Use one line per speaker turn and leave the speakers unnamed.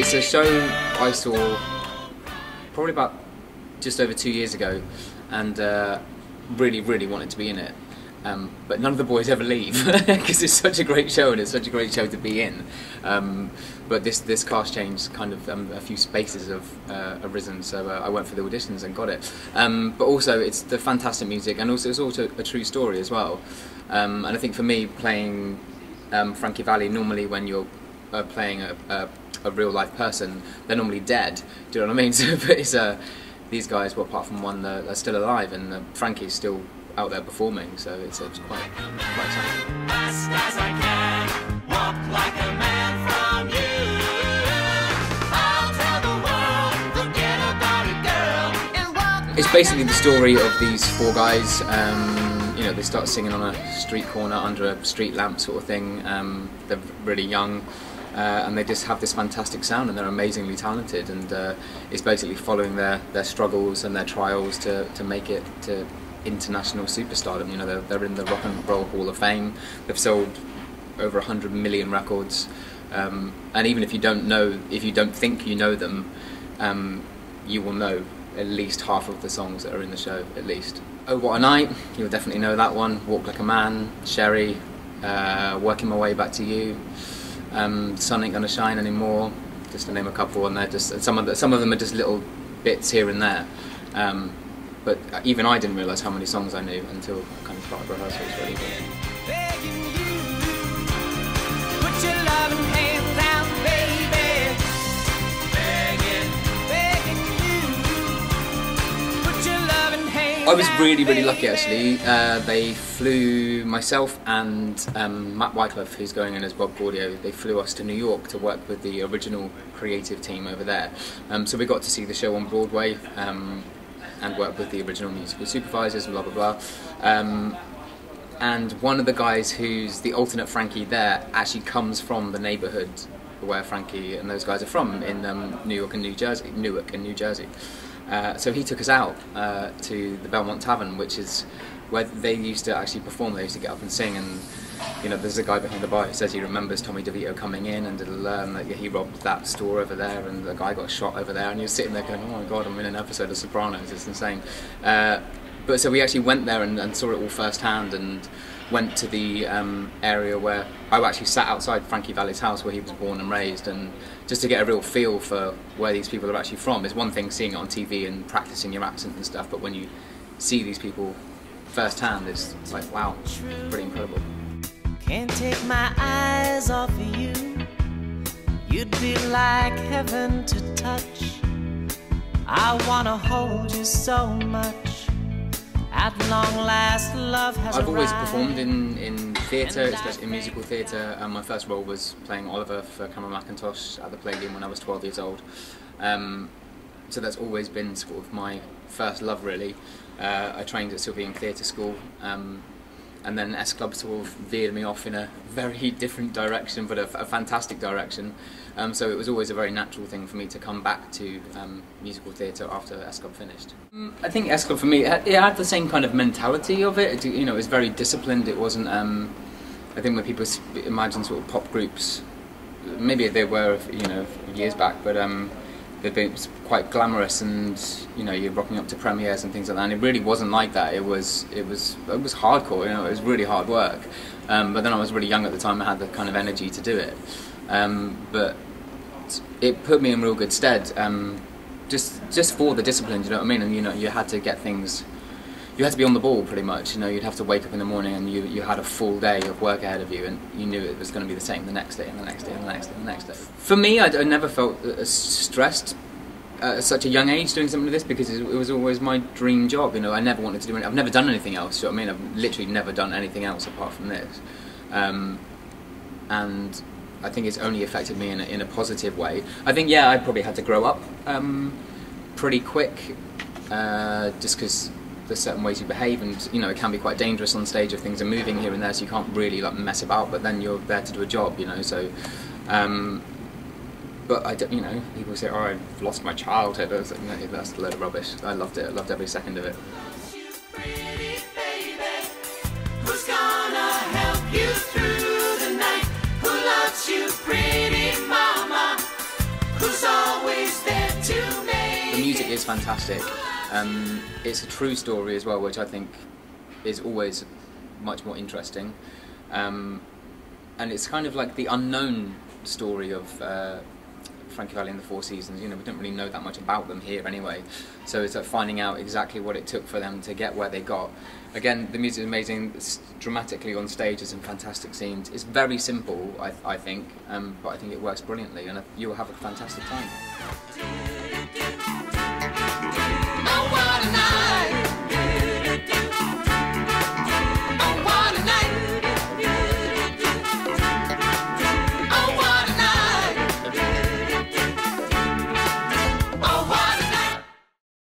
it's a show I saw probably about just over 2 years ago, and really wanted to be in it. But none of the boys ever leave because it's such a great show and it's such a great show to be in. But this cast change, kind of a few spaces have arisen, so I went for the auditions and got it. But also it's the fantastic music, and also it's also a true story as well. And I think for me, playing Frankie Valli, normally when you're playing a real life person, they're normally dead. Do you know what I mean? So it's, these guys, well, apart from one, are still alive, and Frankie's still out there performing, so it's quite exciting.
Fast as I can, walk like a man from you. I'll tell the world, forget about it, girl, and walk.
It's basically the story of these four guys. You know, they start singing on a street corner under a street lamp sort of thing. They're really young, and they just have this fantastic sound, and they're amazingly talented, and it's basically following their struggles and their trials to make it to international superstardom. You know, they're in the Rock and Roll Hall of Fame. They've sold over 100 million records, and even if you don't think you know them, you will know at least half of the songs that are in the show, at least. Oh What a Night, you'll definitely know that one. Walk Like a Man, Sherry, Working My Way Back to You, Sun Ain't Gonna Shine Anymore, just to name a couple, and they're just some of them are just little bits here and there. But even I didn't realise how many songs I knew until I kind of started rehearsals really.
Begging you, put your loving hands out, baby. Begging you, put your loving hands out.
I was really lucky actually. They flew myself and Matt Wycliffe, who's going in as Bob Gaudio, they flew us to New York to work with the original creative team over there. So we got to see the show on Broadway, and work with the original musical supervisors and blah blah blah. And one of the guys who's the alternate Frankie there actually comes from the neighbourhood where Frankie and those guys are from, in Newark and New Jersey. So he took us out to the Belmont Tavern, which is where they used to actually perform. They used to get up and sing, and you know, there's a guy behind the bar who says he remembers Tommy DeVito coming in and that he robbed that store over there, and the guy got shot over there, and you're sitting there going, oh my god, I'm in an episode of Sopranos, it's insane. But so we actually went there and saw it all firsthand, and went to the area where I actually sat outside Frankie Valli's house where he was born and raised, and just to get a real feel for where these people are actually from. It's one thing seeing it on TV and practicing your accent and stuff, but when you see these people firsthand, it's like, wow, it's pretty incredible.
Can't take my eyes off of you. You'd be like heaven to touch. I wanna hold you so much. At long last, love has
I've always
arrived.
performed in theatre, especially in musical theatre. My first role was playing Oliver for Cameron Mackintosh at the Palladium when I was 12 years old. So that's always been sort of my first love, really. I trained at Sylvian Theatre School, and then S Club sort of veered me off in a very different direction, but a fantastic direction. So it was always a very natural thing for me to come back to musical theatre after S Club finished. I think S Club for me, it had the same kind of mentality of it. You know, it was very disciplined. It wasn't. I think when people imagine sort of pop groups, maybe they were, you know, years back, but they've been quite glamorous, and you know, you're rocking up to premieres and things like that. And it really wasn't like that. It was hardcore. You know, it was really hard work. But then I was really young at the time. I had the kind of energy to do it. But it put me in real good stead. Just for the discipline, you know what I mean? And you know, you had to get things. You had to be on the ball pretty much. You know, you'd have to wake up in the morning, and you had a full day of work ahead of you, and you knew it was going to be the same the next day, and the next day, and the next day, and the next day. For me, I never felt stressed at such a young age doing something like this, because it was always my dream job. You know, I never wanted to do anything. I've never done anything else. You know what I mean? I've literally never done anything else apart from this, and I think it's only affected me in a positive way. I think, yeah, I probably had to grow up pretty quick, just because there's certain ways you behave, and you know, it can be quite dangerous on stage if things are moving here and there, so you can't really like mess about. But then you're there to do a job, you know. So, but I don't, you know, people say, "Oh, I've lost my childhood." I was like, no, that's a load of rubbish. I loved it. I loved every second of it.
Who's gonna help you through the night? Who loves you, pretty mama? Who's
is fantastic. It's a true story as well, which I think is always much more interesting. And it's kind of like the unknown story of Frankie Valli and the Four Seasons. You know, we don't really know that much about them here anyway. So it's like finding out exactly what it took for them to get where they got. Again, the music is amazing. It's dramatically on stage, there's some fantastic scenes. It's very simple, I think, but I think it works brilliantly, and you'll have a fantastic time.